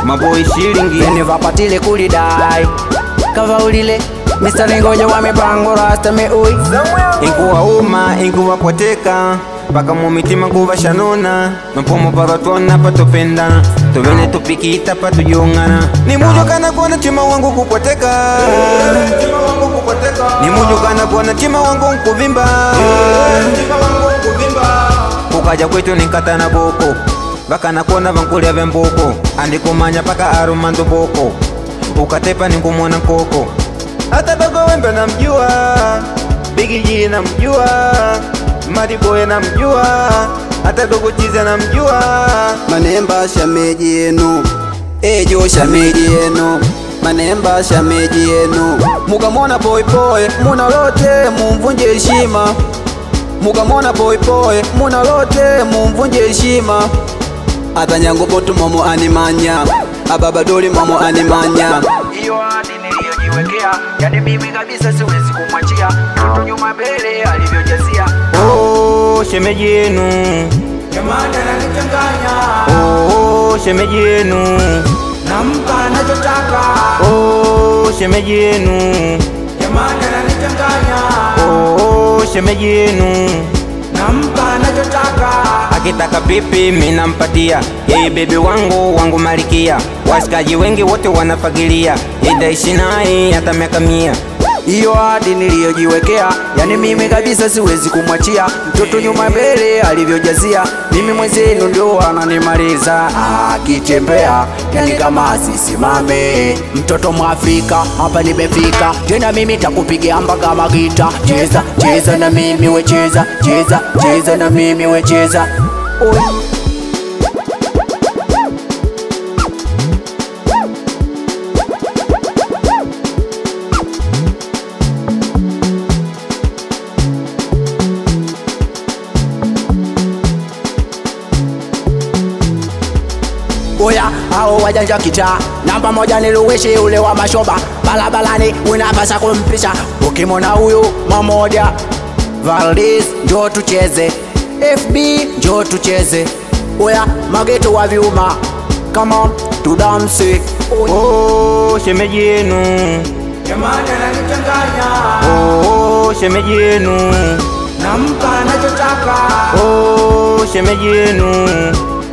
maboy shilingi Vene vapatile kulidai Kava ulile Mr. Ngoja wa mipango rasta me ui Inkuwa uma, inkuwa poteka Paka mumitima kuva shanona Mampomo para tuona pa tupendana Tuvene tupikita pa tuyungana Ni mujo kana kuona chima wangu kupoteka Ni mujo kana kuona chima wangu kuvimba Kukaja kwetu ninkata na boko Baka na kuona vankulia vemboko Andikumanya paka arumando boko Ukatepa ninkumona nkoko Hata dogo wembe na mjua Bigi G na mjua Mariboy na mjua Hata dogo Chize na mjua Manemba shameji yenu Ejo shameji yenu Manemba shameji yenu Mukamona boy boy Muna lote mumvunje heshima Mukamona boy boy Muna lote mumvunje heshima Hata nyango botu momo animanya Ababadoli momo animanya Iyo hadi niliyojiwekea Yani mimi kabisa siwezi kumwachia Mtu nyuma mbele alivyojazia Oh, shemeji yenu Jamani ananichanganya Oh, shemeji yenu Nampa anachotaka Oh, shemeji yenu Jamani ananichanganya Oh, shemeji yenu Nampa anachotaka Akitaka pipi mina mpatia Yeye baby wangu malikia Wasikaji wengi wote wanafagilia Idaishi naye hata miaka 100 Iyo hadi niliyojiwekea Yani mimi kabisa siwezi kumwachia Mtoto nyuma mbele alivyojazia Mimi mwenzenu ndio ananimaliza Akitembea yani kama asisimame Mtoto mwafrika hapa nimefika Tena mimi takupigia mpaka magita Cheza, cheza na mimi we cheza Cheza, cheza na mimi we cheza Oi Oya, hao wajanja kita Namba moja niluwishi ule wa mashoba Balabalani unapasa kumpisha Ukimona huyu mamoja Valdez njoo tucheze FB njoo tucheze Oya, mageto wa vyuma Come on, tudamse Oh, shemeji yenu Jamani ananichanganya Oh, shemeji yenu Nampa anachotaka Oh, shemeji yenu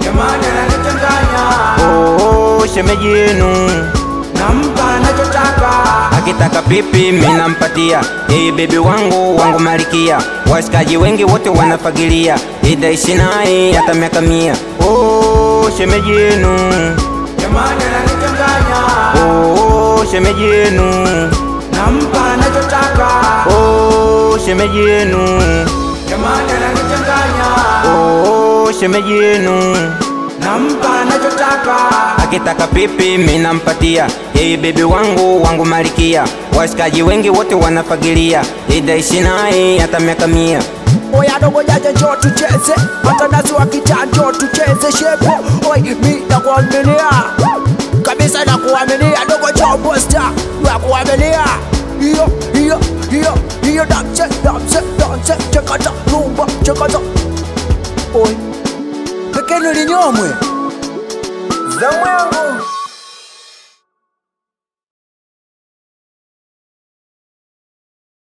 Jamani ananichanganya Oh, shemeji yenu Nampa anachotaka Akitaka pipi mina mpatia Yeye baby wangu malikia Wasikaji wengi wote wanafagilia Idaishi naye hata miaka 100 Oh, shemeji yenu Jamani ananichanganya Oh, shemeji yenu Nampa anachotaka Oh, shemeji yenu Jamani ananichanganya Oh, shemeji yenu Nampa anachotaka Akitaka pipi mina mpatia Yeye baby wangu malikia Wasikaji wengi wote wanafagilia Idaishi naye hata miaka 100 Oya dogo jaja njoo tucheze Hata nazi wa kita njoo tucheze Shepo, oi mi nakuaminia Kabisa nakuaminia Dogo njoo posta nakuaminia Iyo damse Chekata rumba chekata Oi Pekeni linyomwe Zamu yangu